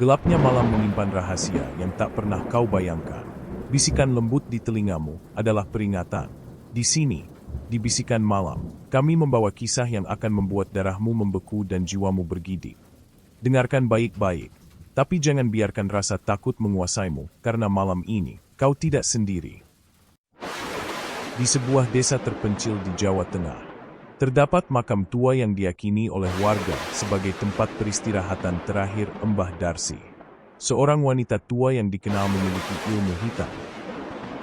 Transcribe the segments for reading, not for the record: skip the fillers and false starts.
Gelapnya malam menyimpan rahasia yang tak pernah kau bayangkan. Bisikan lembut di telingamu adalah peringatan. Di sini, di bisikan malam, kami membawa kisah yang akan membuat darahmu membeku dan jiwamu bergidik. Dengarkan baik-baik, tapi jangan biarkan rasa takut menguasaimu, karena malam ini, kau tidak sendiri. Di sebuah desa terpencil di Jawa Tengah, terdapat makam tua yang diyakini oleh warga sebagai tempat peristirahatan terakhir Mbah Darsi, seorang wanita tua yang dikenal memiliki ilmu hitam.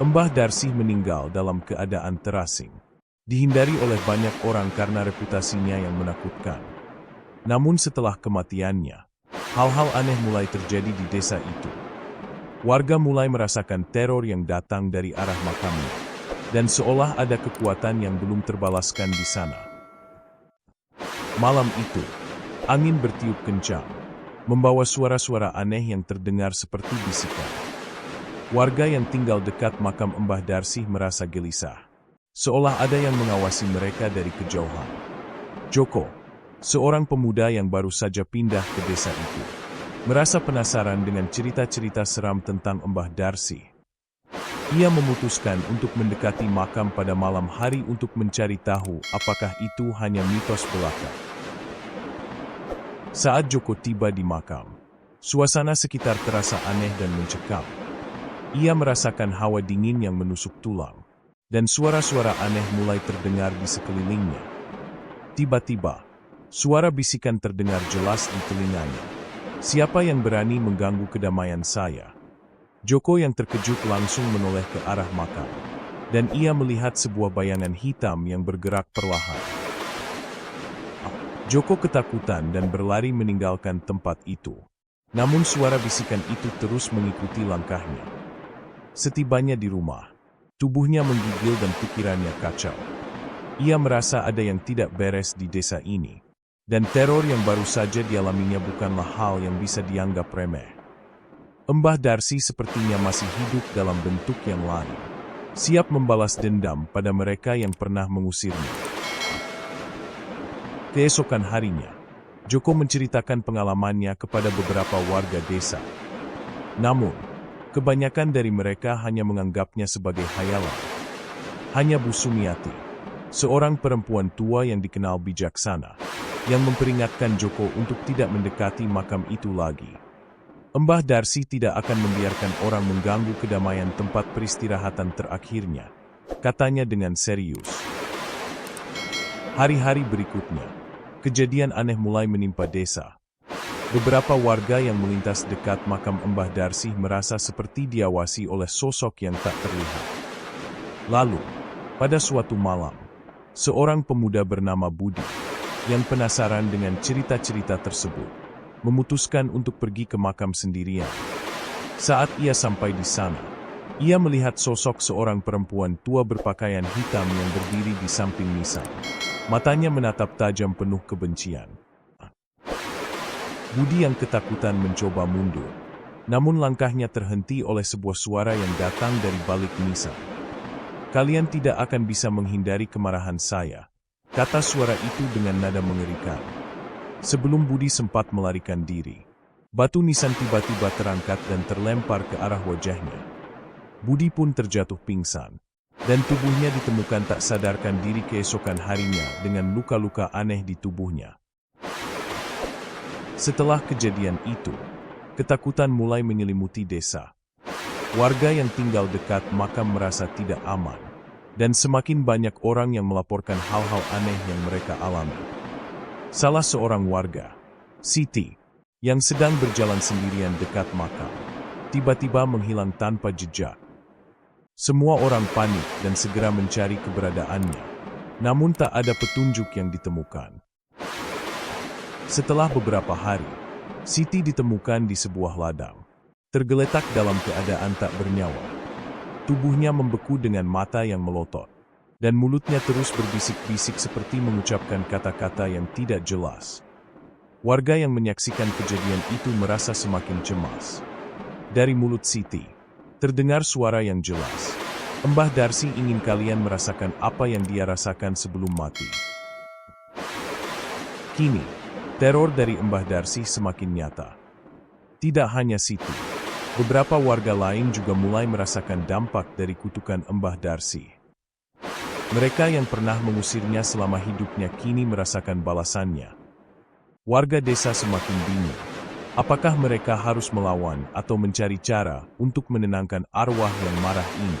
Mbah Darsi meninggal dalam keadaan terasing, dihindari oleh banyak orang karena reputasinya yang menakutkan. Namun setelah kematiannya, hal-hal aneh mulai terjadi di desa itu. Warga mulai merasakan teror yang datang dari arah makamnya, dan seolah ada kekuatan yang belum terbalaskan di sana. Malam itu, angin bertiup kencang, membawa suara-suara aneh yang terdengar seperti bisikan. Warga yang tinggal dekat makam Mbah Darsi merasa gelisah, seolah ada yang mengawasi mereka dari kejauhan. Joko, seorang pemuda yang baru saja pindah ke desa itu, merasa penasaran dengan cerita-cerita seram tentang Mbah Darsi. Ia memutuskan untuk mendekati makam pada malam hari untuk mencari tahu apakah itu hanya mitos belaka. Saat Joko tiba di makam, suasana sekitar terasa aneh dan mencekam. Ia merasakan hawa dingin yang menusuk tulang, dan suara-suara aneh mulai terdengar di sekelilingnya. Tiba-tiba, suara bisikan terdengar jelas di telinganya. "Siapa yang berani mengganggu kedamaian saya?" Joko yang terkejut langsung menoleh ke arah makam, dan ia melihat sebuah bayangan hitam yang bergerak perlahan. Joko ketakutan dan berlari meninggalkan tempat itu. Namun suara bisikan itu terus mengikuti langkahnya. Setibanya di rumah, tubuhnya menggigil dan pikirannya kacau. Ia merasa ada yang tidak beres di desa ini, dan teror yang baru saja dialaminya bukanlah hal yang bisa dianggap remeh. Mbah Darsi sepertinya masih hidup dalam bentuk yang lain, siap membalas dendam pada mereka yang pernah mengusirnya. Keesokan harinya, Joko menceritakan pengalamannya kepada beberapa warga desa. Namun, kebanyakan dari mereka hanya menganggapnya sebagai hayalan. Hanya Bu Sumiati, seorang perempuan tua yang dikenal bijaksana, yang memperingatkan Joko untuk tidak mendekati makam itu lagi. Mbah Darsi tidak akan membiarkan orang mengganggu kedamaian tempat peristirahatan terakhirnya, katanya dengan serius. Hari-hari berikutnya, kejadian aneh mulai menimpa desa. Beberapa warga yang melintas dekat makam Mbah Darsi merasa seperti diawasi oleh sosok yang tak terlihat. Lalu, pada suatu malam, seorang pemuda bernama Budi, yang penasaran dengan cerita-cerita tersebut, memutuskan untuk pergi ke makam sendirian. Saat ia sampai di sana, ia melihat sosok seorang perempuan tua berpakaian hitam yang berdiri di samping nisan. Matanya menatap tajam penuh kebencian. Budi yang ketakutan mencoba mundur, namun langkahnya terhenti oleh sebuah suara yang datang dari balik nisan. "Kalian tidak akan bisa menghindari kemarahan saya," kata suara itu dengan nada mengerikan. Sebelum Budi sempat melarikan diri, batu nisan tiba-tiba terangkat dan terlempar ke arah wajahnya. Budi pun terjatuh pingsan, dan tubuhnya ditemukan tak sadarkan diri keesokan harinya dengan luka-luka aneh di tubuhnya. Setelah kejadian itu, ketakutan mulai menyelimuti desa. Warga yang tinggal dekat makam merasa tidak aman, dan semakin banyak orang yang melaporkan hal-hal aneh yang mereka alami. Salah seorang warga, Siti, yang sedang berjalan sendirian dekat makam, tiba-tiba menghilang tanpa jejak. Semua orang panik dan segera mencari keberadaannya, namun tak ada petunjuk yang ditemukan. Setelah beberapa hari, Siti ditemukan di sebuah ladang, tergeletak dalam keadaan tak bernyawa. Tubuhnya membeku dengan mata yang melotot, dan mulutnya terus berbisik-bisik seperti mengucapkan kata-kata yang tidak jelas. Warga yang menyaksikan kejadian itu merasa semakin cemas. Dari mulut Siti, terdengar suara yang jelas. "Mbah Darsi ingin kalian merasakan apa yang dia rasakan sebelum mati." Kini, teror dari Mbah Darsi semakin nyata. Tidak hanya Siti, beberapa warga lain juga mulai merasakan dampak dari kutukan Mbah Darsi. Mereka yang pernah mengusirnya selama hidupnya kini merasakan balasannya. Warga desa semakin bingung. Apakah mereka harus melawan atau mencari cara untuk menenangkan arwah yang marah ini?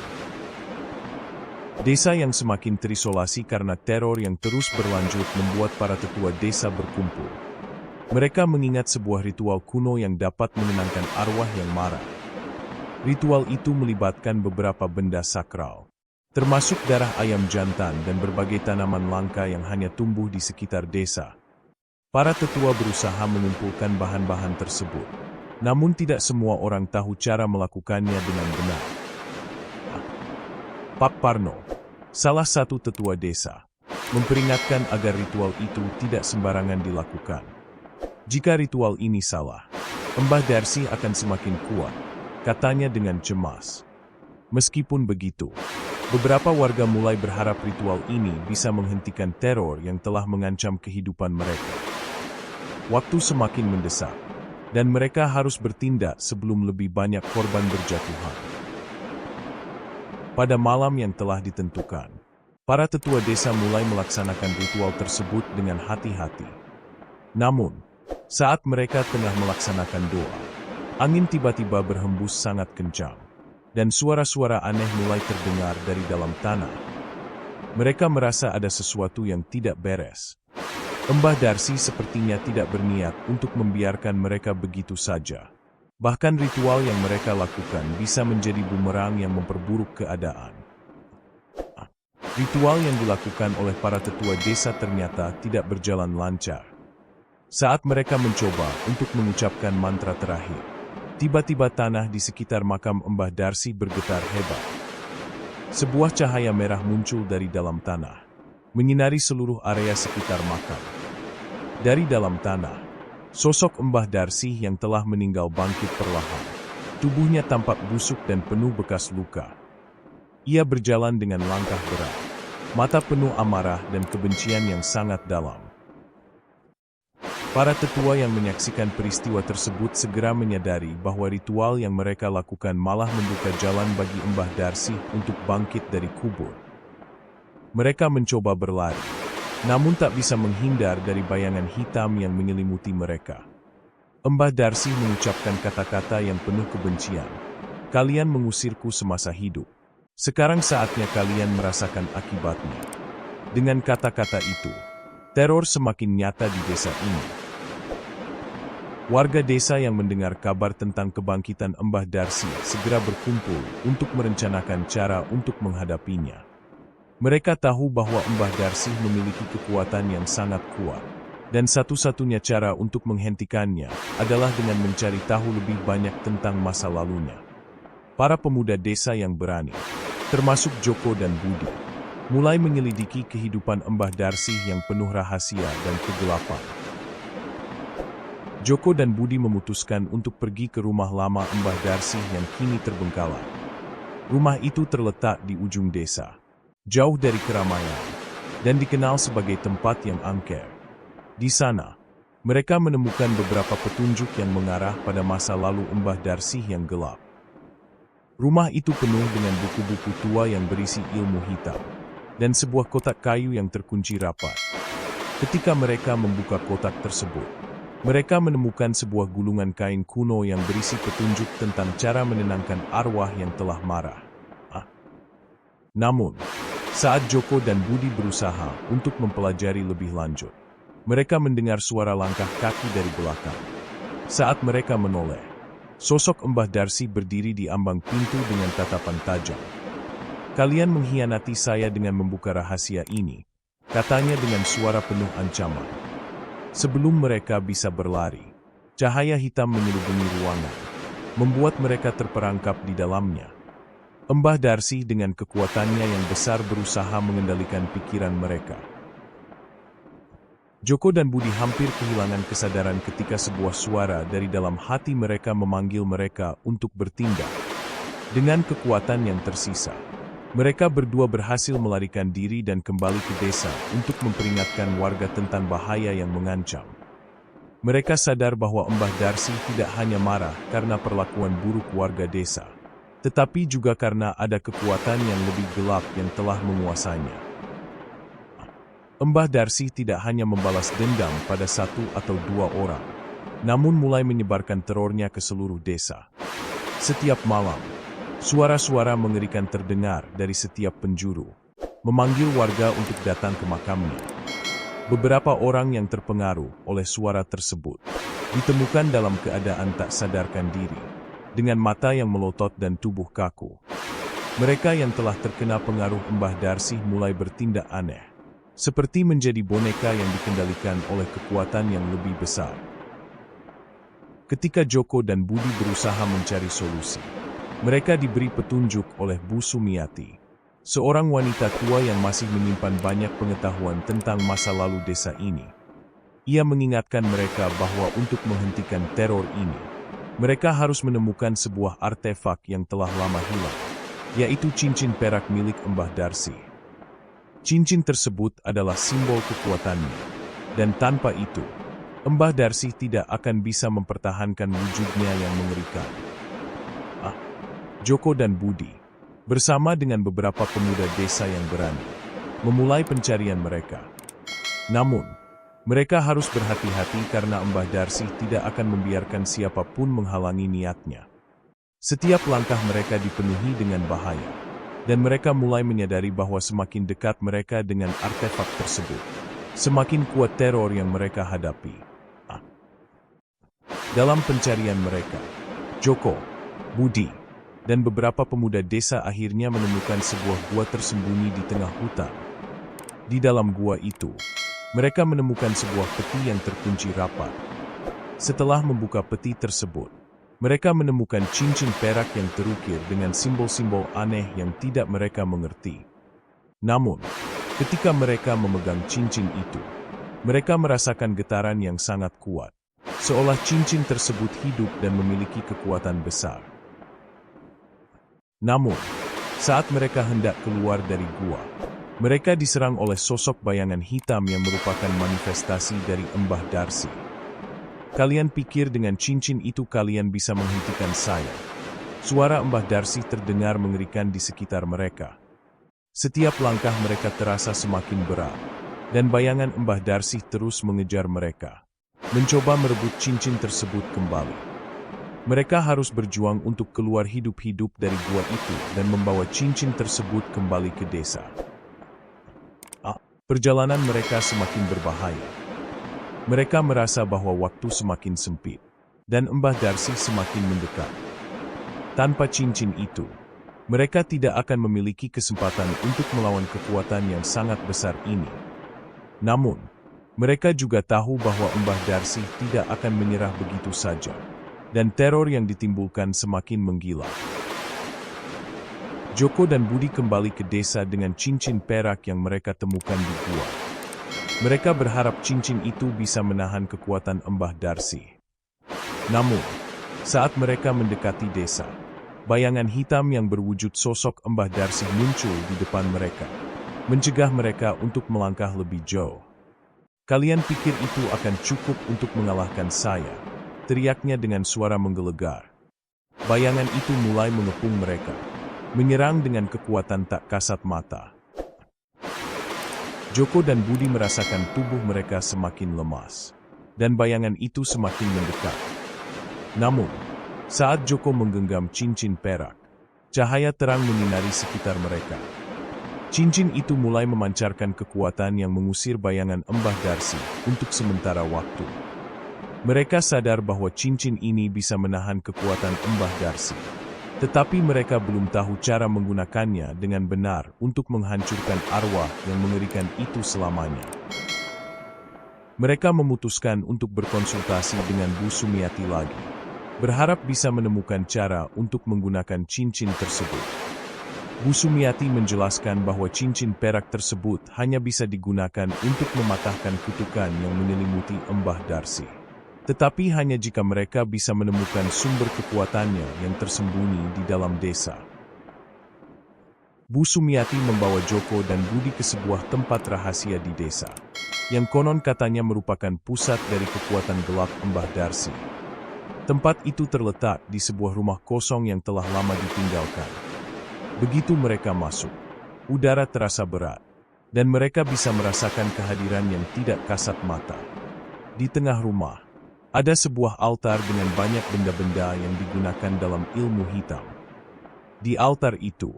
Desa yang semakin terisolasi karena teror yang terus berlanjut membuat para tetua desa berkumpul. Mereka mengingat sebuah ritual kuno yang dapat menenangkan arwah yang marah. Ritual itu melibatkan beberapa benda sakral, termasuk darah ayam jantan dan berbagai tanaman langka yang hanya tumbuh di sekitar desa. Para tetua berusaha mengumpulkan bahan-bahan tersebut, namun tidak semua orang tahu cara melakukannya dengan benar. Pak Parno, salah satu tetua desa, memperingatkan agar ritual itu tidak sembarangan dilakukan. Jika ritual ini salah, Mbah Darsi akan semakin kuat, katanya dengan cemas. Meskipun begitu, beberapa warga mulai berharap ritual ini bisa menghentikan teror yang telah mengancam kehidupan mereka. Waktu semakin mendesak, dan mereka harus bertindak sebelum lebih banyak korban berjatuhan. Pada malam yang telah ditentukan, para tetua desa mulai melaksanakan ritual tersebut dengan hati-hati. Namun, saat mereka tengah melaksanakan doa, angin tiba-tiba berhembus sangat kencang, dan suara-suara aneh mulai terdengar dari dalam tanah. Mereka merasa ada sesuatu yang tidak beres. Mbah Darsi sepertinya tidak berniat untuk membiarkan mereka begitu saja. Bahkan ritual yang mereka lakukan bisa menjadi bumerang yang memperburuk keadaan. Ritual yang dilakukan oleh para tetua desa ternyata tidak berjalan lancar. Saat mereka mencoba untuk mengucapkan mantra terakhir, tiba-tiba tanah di sekitar makam Mbah Darsi bergetar hebat. Sebuah cahaya merah muncul dari dalam tanah, menyinari seluruh area sekitar makam. Dari dalam tanah, sosok Mbah Darsi yang telah meninggal bangkit perlahan. Tubuhnya tampak busuk dan penuh bekas luka. Ia berjalan dengan langkah berat, mata penuh amarah dan kebencian yang sangat dalam. Para tetua yang menyaksikan peristiwa tersebut segera menyadari bahwa ritual yang mereka lakukan malah membuka jalan bagi Mbah Darsi untuk bangkit dari kubur. Mereka mencoba berlari, namun tak bisa menghindar dari bayangan hitam yang menyelimuti mereka. Mbah Darsi mengucapkan kata-kata yang penuh kebencian. Kalian mengusirku semasa hidup. Sekarang saatnya kalian merasakan akibatnya. Dengan kata-kata itu, teror semakin nyata di desa ini. Warga desa yang mendengar kabar tentang kebangkitan Mbah Darsi segera berkumpul untuk merencanakan cara untuk menghadapinya. Mereka tahu bahwa Mbah Darsi memiliki kekuatan yang sangat kuat, dan satu-satunya cara untuk menghentikannya adalah dengan mencari tahu lebih banyak tentang masa lalunya. Para pemuda desa yang berani, termasuk Joko dan Budi, mulai menyelidiki kehidupan Mbah Darsi yang penuh rahasia dan kegelapan. Joko dan Budi memutuskan untuk pergi ke rumah lama Mbah Darsi yang kini terbengkalai. Rumah itu terletak di ujung desa, jauh dari keramaian, dan dikenal sebagai tempat yang angker. Di sana, mereka menemukan beberapa petunjuk yang mengarah pada masa lalu Mbah Darsi yang gelap. Rumah itu penuh dengan buku-buku tua yang berisi ilmu hitam, dan sebuah kotak kayu yang terkunci rapat. Ketika mereka membuka kotak tersebut, mereka menemukan sebuah gulungan kain kuno yang berisi petunjuk tentang cara menenangkan arwah yang telah marah. Namun, saat Joko dan Budi berusaha untuk mempelajari lebih lanjut, mereka mendengar suara langkah kaki dari belakang. Saat mereka menoleh, sosok Mbah Darsi berdiri di ambang pintu dengan tatapan tajam. Kalian mengkhianati saya dengan membuka rahasia ini, katanya dengan suara penuh ancaman. Sebelum mereka bisa berlari, cahaya hitam menyelimuti ruangan, membuat mereka terperangkap di dalamnya. Mbah Darsi dengan kekuatannya yang besar berusaha mengendalikan pikiran mereka. Joko dan Budi hampir kehilangan kesadaran ketika sebuah suara dari dalam hati mereka memanggil mereka untuk bertindak. Dengan kekuatan yang tersisa, mereka berdua berhasil melarikan diri dan kembali ke desa untuk memperingatkan warga tentang bahaya yang mengancam. Mereka sadar bahwa Mbah Darsi tidak hanya marah karena perlakuan buruk warga desa, tetapi juga karena ada kekuatan yang lebih gelap yang telah menguasainya. Mbah Darsi tidak hanya membalas dendam pada satu atau dua orang, namun mulai menyebarkan terornya ke seluruh desa. Setiap malam, suara-suara mengerikan terdengar dari setiap penjuru, memanggil warga untuk datang ke makamnya. Beberapa orang yang terpengaruh oleh suara tersebut ditemukan dalam keadaan tak sadarkan diri, dengan mata yang melotot dan tubuh kaku. Mereka yang telah terkena pengaruh Mbah Darsi mulai bertindak aneh, seperti menjadi boneka yang dikendalikan oleh kekuatan yang lebih besar. Ketika Joko dan Budi berusaha mencari solusi, mereka diberi petunjuk oleh Bu Sumiati, seorang wanita tua yang masih menyimpan banyak pengetahuan tentang masa lalu desa ini. Ia mengingatkan mereka bahwa untuk menghentikan teror ini, mereka harus menemukan sebuah artefak yang telah lama hilang, yaitu cincin perak milik Mbah Darsi. Cincin tersebut adalah simbol kekuatannya, dan tanpa itu, Mbah Darsi tidak akan bisa mempertahankan wujudnya yang mengerikan. Joko dan Budi, bersama dengan beberapa pemuda desa yang berani, memulai pencarian mereka. Namun, mereka harus berhati-hati karena Mbah Darsi tidak akan membiarkan siapapun menghalangi niatnya. Setiap langkah mereka dipenuhi dengan bahaya, dan mereka mulai menyadari bahwa semakin dekat mereka dengan artefak tersebut, semakin kuat teror yang mereka hadapi. Dalam pencarian mereka, Joko, Budi, dan beberapa pemuda desa akhirnya menemukan sebuah gua tersembunyi di tengah hutan. Di dalam gua itu, mereka menemukan sebuah peti yang terkunci rapat. Setelah membuka peti tersebut, mereka menemukan cincin perak yang terukir dengan simbol-simbol aneh yang tidak mereka mengerti. Namun, ketika mereka memegang cincin itu, mereka merasakan getaran yang sangat kuat, seolah cincin tersebut hidup dan memiliki kekuatan besar. Namun, saat mereka hendak keluar dari gua, mereka diserang oleh sosok bayangan hitam yang merupakan manifestasi dari Mbah Darsi. Kalian pikir dengan cincin itu kalian bisa menghentikan saya? Suara Mbah Darsi terdengar mengerikan di sekitar mereka. Setiap langkah mereka terasa semakin berat, dan bayangan Mbah Darsi terus mengejar mereka, mencoba merebut cincin tersebut kembali. Mereka harus berjuang untuk keluar hidup-hidup dari gua itu dan membawa cincin tersebut kembali ke desa. Perjalanan mereka semakin berbahaya. Mereka merasa bahwa waktu semakin sempit, dan Mbah Darsi semakin mendekat. Tanpa cincin itu, mereka tidak akan memiliki kesempatan untuk melawan kekuatan yang sangat besar ini. Namun, mereka juga tahu bahwa Mbah Darsi tidak akan menyerah begitu saja, dan teror yang ditimbulkan semakin menggila. Joko dan Budi kembali ke desa dengan cincin perak yang mereka temukan di gua. Mereka berharap cincin itu bisa menahan kekuatan Mbah Darsi. Namun, saat mereka mendekati desa, bayangan hitam yang berwujud sosok Mbah Darsi muncul di depan mereka, mencegah mereka untuk melangkah lebih jauh. Kalian pikir itu akan cukup untuk mengalahkan saya? Teriaknya dengan suara menggelegar. Bayangan itu mulai mengepung mereka, menyerang dengan kekuatan tak kasat mata. Joko dan Budi merasakan tubuh mereka semakin lemas, dan bayangan itu semakin mendekat. Namun, saat Joko menggenggam cincin perak, cahaya terang menyinari sekitar mereka. Cincin itu mulai memancarkan kekuatan yang mengusir bayangan Mbah Darsi untuk sementara waktu. Mereka sadar bahwa cincin ini bisa menahan kekuatan Mbah Darsi, tetapi mereka belum tahu cara menggunakannya dengan benar untuk menghancurkan arwah yang mengerikan itu selamanya. Mereka memutuskan untuk berkonsultasi dengan Bu Sumiati lagi, berharap bisa menemukan cara untuk menggunakan cincin tersebut. Bu Sumiati menjelaskan bahwa cincin perak tersebut hanya bisa digunakan untuk mematahkan kutukan yang menyelimuti Mbah Darsi, tetapi hanya jika mereka bisa menemukan sumber kekuatannya yang tersembunyi di dalam desa. Bu Sumiati membawa Joko dan Budi ke sebuah tempat rahasia di desa. yang konon katanya merupakan pusat dari kekuatan gelap Mbah Darsi. Tempat itu terletak di sebuah rumah kosong yang telah lama ditinggalkan. Begitu mereka masuk, udara terasa berat, dan mereka bisa merasakan kehadiran yang tidak kasat mata. Di tengah rumah, ada sebuah altar dengan banyak benda-benda yang digunakan dalam ilmu hitam. Di altar itu,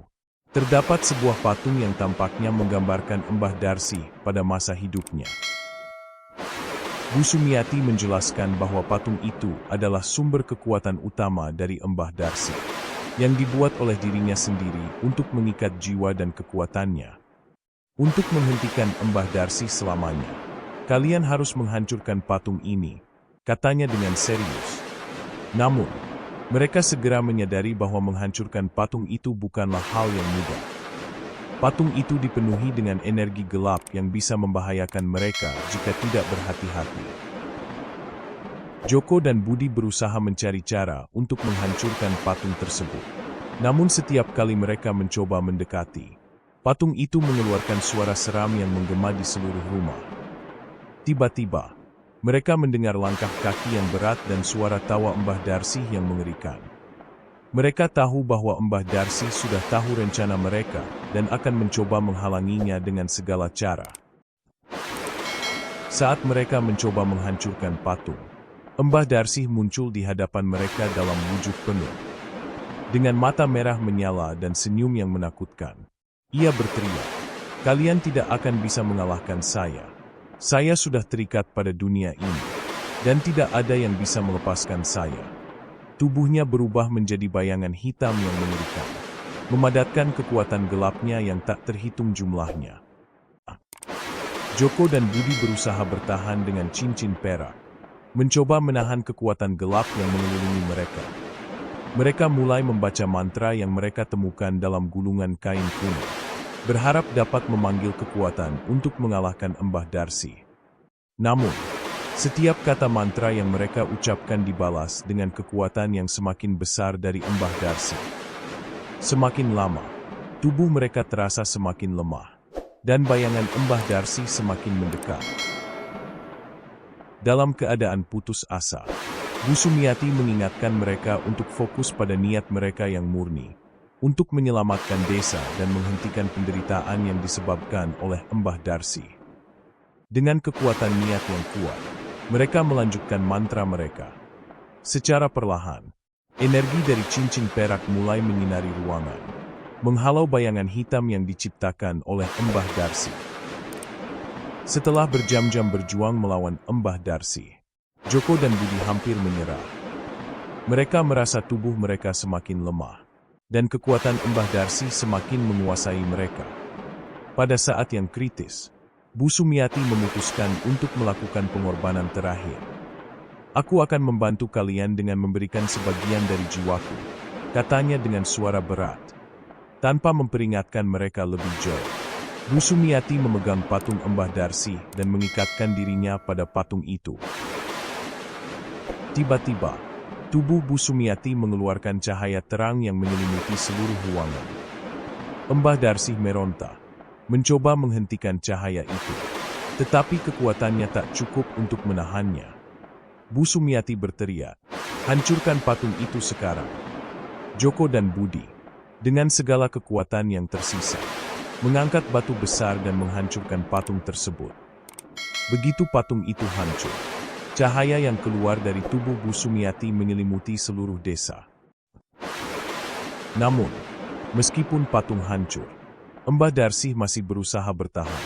terdapat sebuah patung yang tampaknya menggambarkan Mbah Darsi pada masa hidupnya. Bu Sumiati menjelaskan bahwa patung itu adalah sumber kekuatan utama dari Mbah Darsi, yang dibuat oleh dirinya sendiri untuk mengikat jiwa dan kekuatannya. Untuk menghentikan Mbah Darsi selamanya, kalian harus menghancurkan patung ini, katanya dengan serius. Namun, mereka segera menyadari bahwa menghancurkan patung itu bukanlah hal yang mudah. Patung itu dipenuhi dengan energi gelap yang bisa membahayakan mereka jika tidak berhati-hati. Joko dan Budi berusaha mencari cara untuk menghancurkan patung tersebut. Namun setiap kali mereka mencoba mendekati, patung itu mengeluarkan suara seram yang menggema di seluruh rumah. Tiba-tiba, mereka mendengar langkah kaki yang berat dan suara tawa Mbah Darsi yang mengerikan. Mereka tahu bahwa Mbah Darsi sudah tahu rencana mereka dan akan mencoba menghalanginya dengan segala cara. Saat mereka mencoba menghancurkan patung, Mbah Darsi muncul di hadapan mereka dalam wujud penuh. Dengan mata merah menyala dan senyum yang menakutkan, ia berteriak, "Kalian tidak akan bisa mengalahkan saya. Saya sudah terikat pada dunia ini, dan tidak ada yang bisa melepaskan saya." Tubuhnya berubah menjadi bayangan hitam yang mengerikan, memadatkan kekuatan gelapnya yang tak terhitung jumlahnya. Joko dan Budi berusaha bertahan dengan cincin perak, mencoba menahan kekuatan gelap yang mengelilingi mereka. Mereka mulai membaca mantra yang mereka temukan dalam gulungan kain kuno, berharap dapat memanggil kekuatan untuk mengalahkan Mbah Darsi. Namun, setiap kata mantra yang mereka ucapkan dibalas dengan kekuatan yang semakin besar dari Mbah Darsi. Semakin lama, tubuh mereka terasa semakin lemah, dan bayangan Mbah Darsi semakin mendekat. Dalam keadaan putus asa, Bu Sumiati mengingatkan mereka untuk fokus pada niat mereka yang murni, untuk menyelamatkan desa dan menghentikan penderitaan yang disebabkan oleh Mbah Darsi. Dengan kekuatan niat yang kuat, mereka melanjutkan mantra mereka. Secara perlahan, energi dari cincin perak mulai menyinari ruangan, menghalau bayangan hitam yang diciptakan oleh Mbah Darsi. Setelah berjam-jam berjuang melawan Mbah Darsi, Joko dan Budi hampir menyerah. Mereka merasa tubuh mereka semakin lemah, dan kekuatan Mbah Darsi semakin menguasai mereka. Pada saat yang kritis, Bu Sumiati memutuskan untuk melakukan pengorbanan terakhir. "Aku akan membantu kalian dengan memberikan sebagian dari jiwaku," katanya dengan suara berat. Tanpa memperingatkan mereka lebih jauh, Bu Sumiati memegang patung Mbah Darsi dan mengikatkan dirinya pada patung itu. Tiba-tiba, tubuh Bu Sumiati mengeluarkan cahaya terang yang menyelimuti seluruh ruangan. Mbah Darsi meronta, mencoba menghentikan cahaya itu, tetapi kekuatannya tak cukup untuk menahannya. Bu Sumiati berteriak, "Hancurkan patung itu sekarang!" Joko dan Budi, dengan segala kekuatan yang tersisa, mengangkat batu besar dan menghancurkan patung tersebut. Begitu patung itu hancur, cahaya yang keluar dari tubuh Bu Sumiati menyelimuti seluruh desa. Namun, meskipun patung hancur, Mbah Darsi masih berusaha bertahan.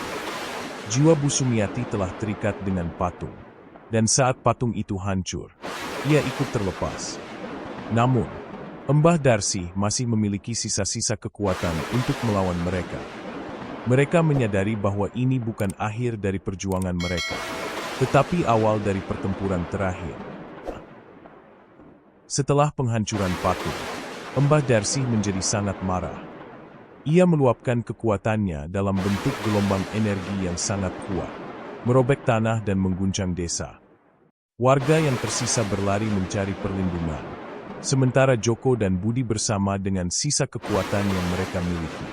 Jiwa Bu Sumiati telah terikat dengan patung, dan saat patung itu hancur, ia ikut terlepas. Namun, Mbah Darsi masih memiliki sisa-sisa kekuatan untuk melawan mereka. Mereka menyadari bahwa ini bukan akhir dari perjuangan mereka, tetapi awal dari pertempuran terakhir. Setelah penghancuran patung, Mbah Darsi menjadi sangat marah. Ia meluapkan kekuatannya dalam bentuk gelombang energi yang sangat kuat, merobek tanah dan mengguncang desa. Warga yang tersisa berlari mencari perlindungan, sementara Joko dan Budi bersama dengan sisa kekuatan yang mereka miliki,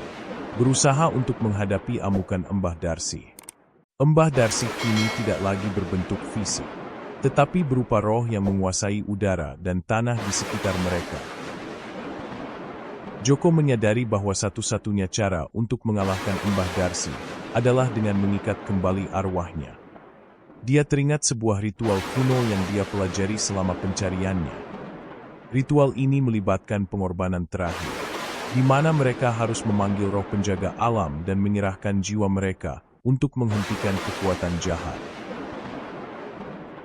berusaha untuk menghadapi amukan Mbah Darsi. Mbah Darsi kini tidak lagi berbentuk fisik, tetapi berupa roh yang menguasai udara dan tanah di sekitar mereka. Joko menyadari bahwa satu-satunya cara untuk mengalahkan Mbah Darsi adalah dengan mengikat kembali arwahnya. Dia teringat sebuah ritual kuno yang dia pelajari selama pencariannya. Ritual ini melibatkan pengorbanan terakhir, di mana mereka harus memanggil roh penjaga alam dan menyerahkan jiwa mereka untuk menghentikan kekuatan jahat.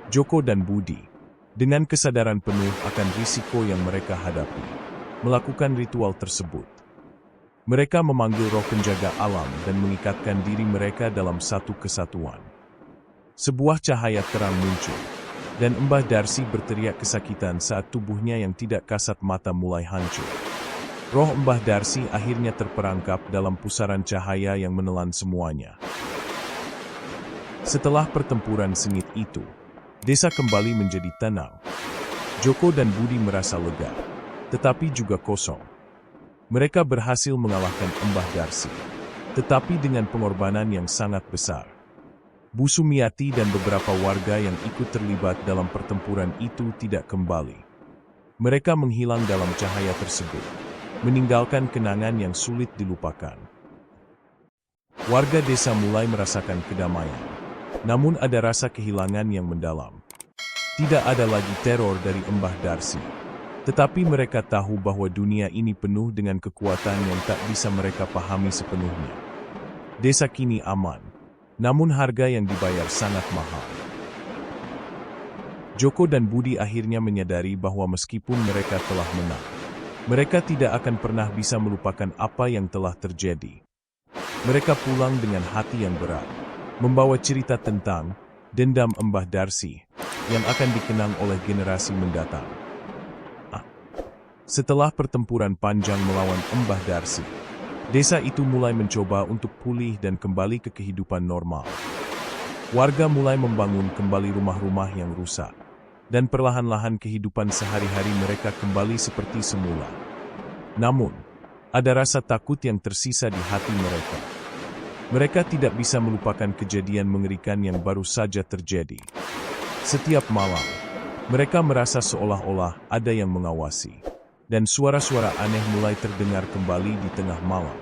Joko dan Budi, dengan kesadaran penuh akan risiko yang mereka hadapi, melakukan ritual tersebut. Mereka memanggil roh penjaga alam dan mengikatkan diri mereka dalam satu kesatuan. Sebuah cahaya terang muncul, dan Mbah Darsi berteriak kesakitan saat tubuhnya yang tidak kasat mata mulai hancur. Roh Mbah Darsi akhirnya terperangkap dalam pusaran cahaya yang menelan semuanya. Setelah pertempuran sengit itu, desa kembali menjadi tenang. Joko dan Budi merasa lega, tetapi juga kosong. Mereka berhasil mengalahkan Mbah Darsi, tetapi dengan pengorbanan yang sangat besar. Bu Sumiati dan beberapa warga yang ikut terlibat dalam pertempuran itu tidak kembali. Mereka menghilang dalam cahaya tersebut, meninggalkan kenangan yang sulit dilupakan. Warga desa mulai merasakan kedamaian. Namun ada rasa kehilangan yang mendalam. Tidak ada lagi teror dari Mbah Darsi. Tetapi mereka tahu bahwa dunia ini penuh dengan kekuatan yang tak bisa mereka pahami sepenuhnya. Desa kini aman, namun harga yang dibayar sangat mahal. Joko dan Budi akhirnya menyadari bahwa meskipun mereka telah menang, mereka tidak akan pernah bisa melupakan apa yang telah terjadi. Mereka pulang dengan hati yang berat, membawa cerita tentang dendam Mbah Darsi yang akan dikenang oleh generasi mendatang. Setelah pertempuran panjang melawan Mbah Darsi, desa itu mulai mencoba untuk pulih dan kembali ke kehidupan normal. Warga mulai membangun kembali rumah-rumah yang rusak, dan perlahan-lahan kehidupan sehari-hari mereka kembali seperti semula. Namun, ada rasa takut yang tersisa di hati mereka. Mereka tidak bisa melupakan kejadian mengerikan yang baru saja terjadi. Setiap malam, mereka merasa seolah-olah ada yang mengawasi, dan suara-suara aneh mulai terdengar kembali di tengah malam.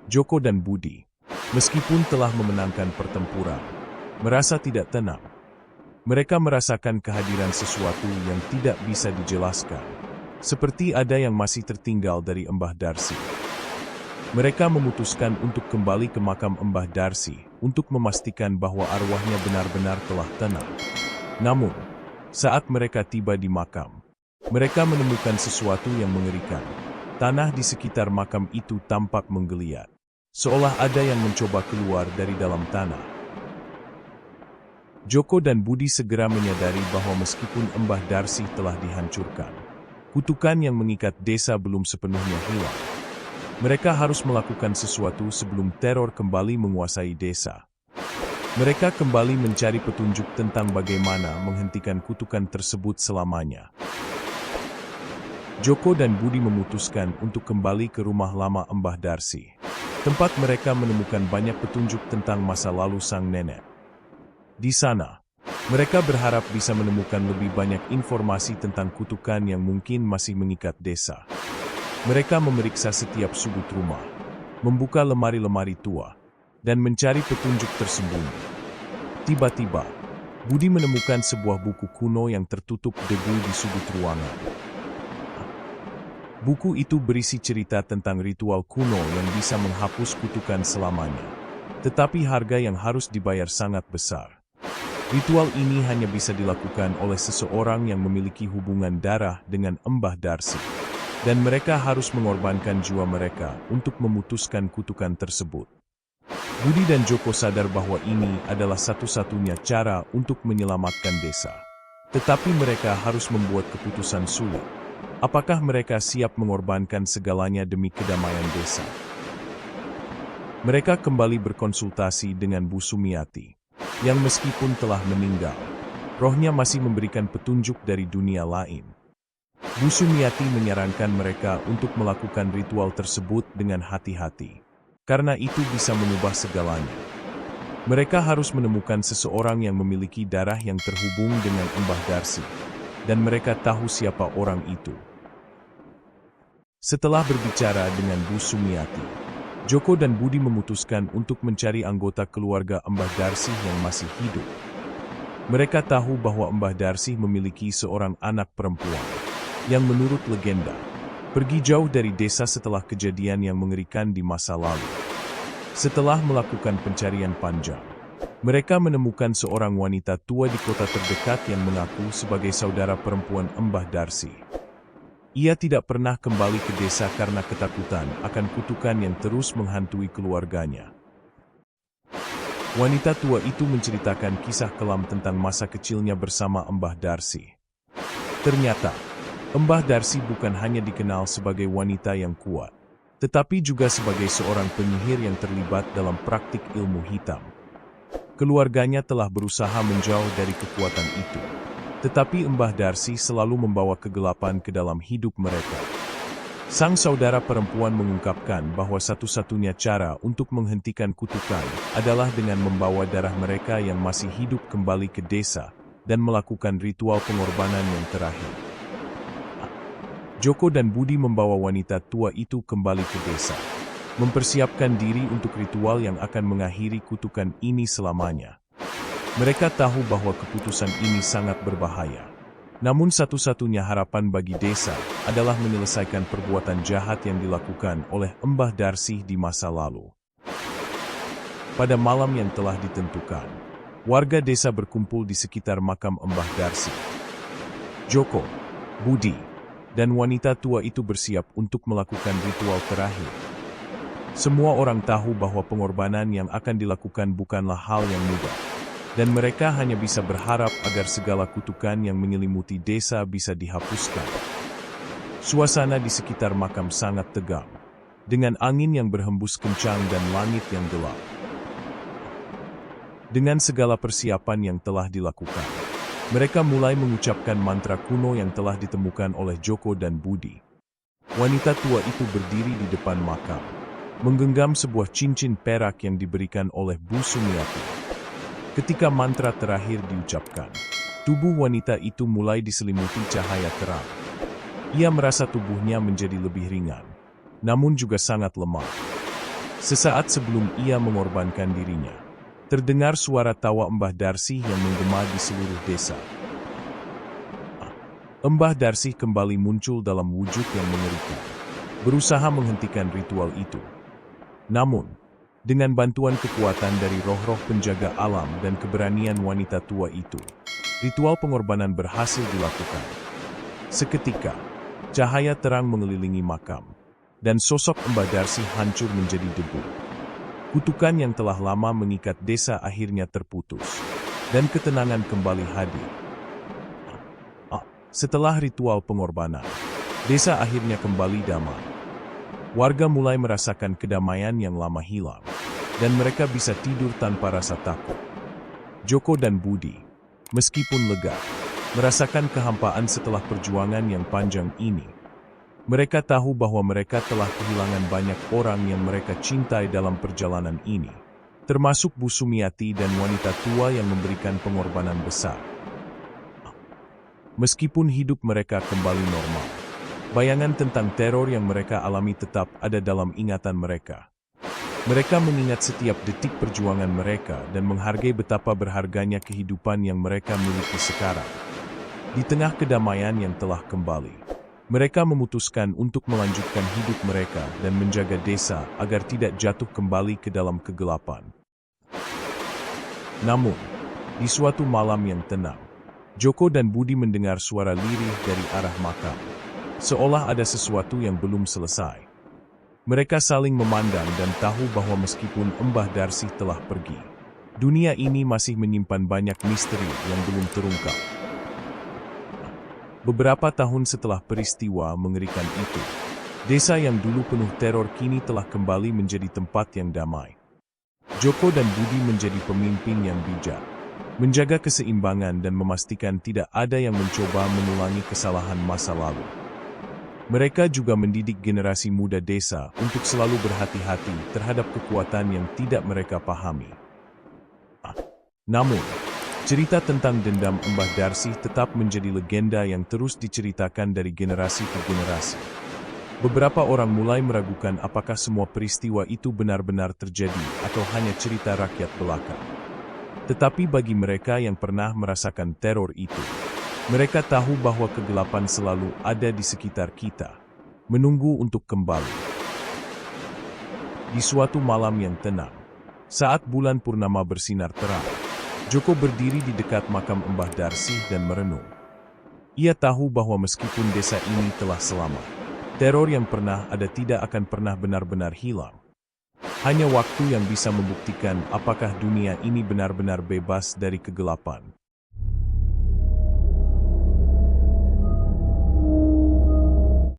Joko dan Budi, meskipun telah memenangkan pertempuran, merasa tidak tenang. Mereka merasakan kehadiran sesuatu yang tidak bisa dijelaskan, seperti ada yang masih tertinggal dari Mbah Darsi. Mereka memutuskan untuk kembali ke makam Mbah Darsi untuk memastikan bahwa arwahnya benar-benar telah tenang. Namun, saat mereka tiba di makam, mereka menemukan sesuatu yang mengerikan. Tanah di sekitar makam itu tampak menggeliat, seolah ada yang mencoba keluar dari dalam tanah. Joko dan Budi segera menyadari bahwa meskipun Mbah Darsi telah dihancurkan, kutukan yang mengikat desa belum sepenuhnya hilang. Mereka harus melakukan sesuatu sebelum teror kembali menguasai desa. Mereka kembali mencari petunjuk tentang bagaimana menghentikan kutukan tersebut selamanya. Joko dan Budi memutuskan untuk kembali ke rumah lama Mbah Darsi, tempat mereka menemukan banyak petunjuk tentang masa lalu sang nenek. Di sana, mereka berharap bisa menemukan lebih banyak informasi tentang kutukan yang mungkin masih mengikat desa. Mereka memeriksa setiap sudut rumah, membuka lemari-lemari tua, dan mencari petunjuk tersembunyi. Tiba-tiba, Budi menemukan sebuah buku kuno yang tertutup debu di sudut ruangan. Buku itu berisi cerita tentang ritual kuno yang bisa menghapus kutukan selamanya. Tetapi harga yang harus dibayar sangat besar. Ritual ini hanya bisa dilakukan oleh seseorang yang memiliki hubungan darah dengan Mbah Darsi. Dan mereka harus mengorbankan jiwa mereka untuk memutuskan kutukan tersebut. Budi dan Joko sadar bahwa ini adalah satu-satunya cara untuk menyelamatkan desa. Tetapi mereka harus membuat keputusan sulit. Apakah mereka siap mengorbankan segalanya demi kedamaian desa? Mereka kembali berkonsultasi dengan Bu Sumiati, yang meskipun telah meninggal, rohnya masih memberikan petunjuk dari dunia lain. Bu Sumiati menyarankan mereka untuk melakukan ritual tersebut dengan hati-hati, karena itu bisa mengubah segalanya. Mereka harus menemukan seseorang yang memiliki darah yang terhubung dengan Mbah Darsi, dan mereka tahu siapa orang itu. Setelah berbicara dengan Bu Sumiati, Joko dan Budi memutuskan untuk mencari anggota keluarga Mbah Darsi yang masih hidup. Mereka tahu bahwa Mbah Darsi memiliki seorang anak perempuan, yang menurut legenda, pergi jauh dari desa setelah kejadian yang mengerikan di masa lalu. Setelah melakukan pencarian panjang, mereka menemukan seorang wanita tua di kota terdekat yang mengaku sebagai saudara perempuan Mbah Darsi. Ia tidak pernah kembali ke desa karena ketakutan akan kutukan yang terus menghantui keluarganya. Wanita tua itu menceritakan kisah kelam tentang masa kecilnya bersama Mbah Darsi. Ternyata, Mbah Darsi bukan hanya dikenal sebagai wanita yang kuat, tetapi juga sebagai seorang penyihir yang terlibat dalam praktik ilmu hitam. Keluarganya telah berusaha menjauh dari kekuatan itu, tetapi Mbah Darsi selalu membawa kegelapan ke dalam hidup mereka. Sang saudara perempuan mengungkapkan bahwa satu-satunya cara untuk menghentikan kutukan adalah dengan membawa darah mereka yang masih hidup kembali ke desa dan melakukan ritual pengorbanan yang terakhir. Joko dan Budi membawa wanita tua itu kembali ke desa, mempersiapkan diri untuk ritual yang akan mengakhiri kutukan ini selamanya. Mereka tahu bahwa keputusan ini sangat berbahaya. Namun satu-satunya harapan bagi desa adalah menyelesaikan perbuatan jahat yang dilakukan oleh Mbah Darsi di masa lalu. Pada malam yang telah ditentukan, warga desa berkumpul di sekitar makam Mbah Darsi. Joko, Budi, dan wanita tua itu bersiap untuk melakukan ritual terakhir. Semua orang tahu bahwa pengorbanan yang akan dilakukan bukanlah hal yang mudah, dan mereka hanya bisa berharap agar segala kutukan yang menyelimuti desa bisa dihapuskan. Suasana di sekitar makam sangat tegang, dengan angin yang berhembus kencang dan langit yang gelap. Dengan segala persiapan yang telah dilakukan, mereka mulai mengucapkan mantra kuno yang telah ditemukan oleh Joko dan Budi. Wanita tua itu berdiri di depan makam, menggenggam sebuah cincin perak yang diberikan oleh Bu Sumiati. Ketika mantra terakhir diucapkan, tubuh wanita itu mulai diselimuti cahaya terang. Ia merasa tubuhnya menjadi lebih ringan, namun juga sangat lemah. Sesaat sebelum ia mengorbankan dirinya, terdengar suara tawa Mbah Darsi yang menggema di seluruh desa. Mbah Darsi kembali muncul dalam wujud yang mengerikan, berusaha menghentikan ritual itu. Namun, dengan bantuan kekuatan dari roh-roh penjaga alam dan keberanian wanita tua itu, ritual pengorbanan berhasil dilakukan. Seketika, cahaya terang mengelilingi makam, dan sosok Mbah Darsi hancur menjadi debu. Kutukan yang telah lama mengikat desa akhirnya terputus, dan ketenangan kembali hadir. Setelah ritual pengorbanan, desa akhirnya kembali damai. Warga mulai merasakan kedamaian yang lama hilang, dan mereka bisa tidur tanpa rasa takut. Joko dan Budi, meskipun lega, merasakan kehampaan setelah perjuangan yang panjang ini. Mereka tahu bahwa mereka telah kehilangan banyak orang yang mereka cintai dalam perjalanan ini, termasuk Bu Sumiati dan wanita tua yang memberikan pengorbanan besar. Meskipun hidup mereka kembali normal, bayangan tentang teror yang mereka alami tetap ada dalam ingatan mereka. Mereka mengingat setiap detik perjuangan mereka dan menghargai betapa berharganya kehidupan yang mereka miliki sekarang. Di tengah kedamaian yang telah kembali, mereka memutuskan untuk melanjutkan hidup mereka dan menjaga desa agar tidak jatuh kembali ke dalam kegelapan. Namun, di suatu malam yang tenang, Joko dan Budi mendengar suara lirih dari arah makam, seolah ada sesuatu yang belum selesai. Mereka saling memandang dan tahu bahwa meskipun Mbah Darsi telah pergi, dunia ini masih menyimpan banyak misteri yang belum terungkap. Beberapa tahun setelah peristiwa mengerikan itu, desa yang dulu penuh teror kini telah kembali menjadi tempat yang damai. Joko dan Budi menjadi pemimpin yang bijak, menjaga keseimbangan dan memastikan tidak ada yang mencoba mengulangi kesalahan masa lalu. Mereka juga mendidik generasi muda desa untuk selalu berhati-hati terhadap kekuatan yang tidak mereka pahami. Namun, cerita tentang dendam Mbah Darsi tetap menjadi legenda yang terus diceritakan dari generasi ke generasi. Beberapa orang mulai meragukan apakah semua peristiwa itu benar-benar terjadi atau hanya cerita rakyat belaka. Tetapi bagi mereka yang pernah merasakan teror itu, mereka tahu bahwa kegelapan selalu ada di sekitar kita, menunggu untuk kembali. Di suatu malam yang tenang, saat bulan purnama bersinar terang, Joko berdiri di dekat makam Mbah Darsi dan merenung. Ia tahu bahwa meskipun desa ini telah selamat, teror yang pernah ada tidak akan pernah benar-benar hilang. Hanya waktu yang bisa membuktikan apakah dunia ini benar-benar bebas dari kegelapan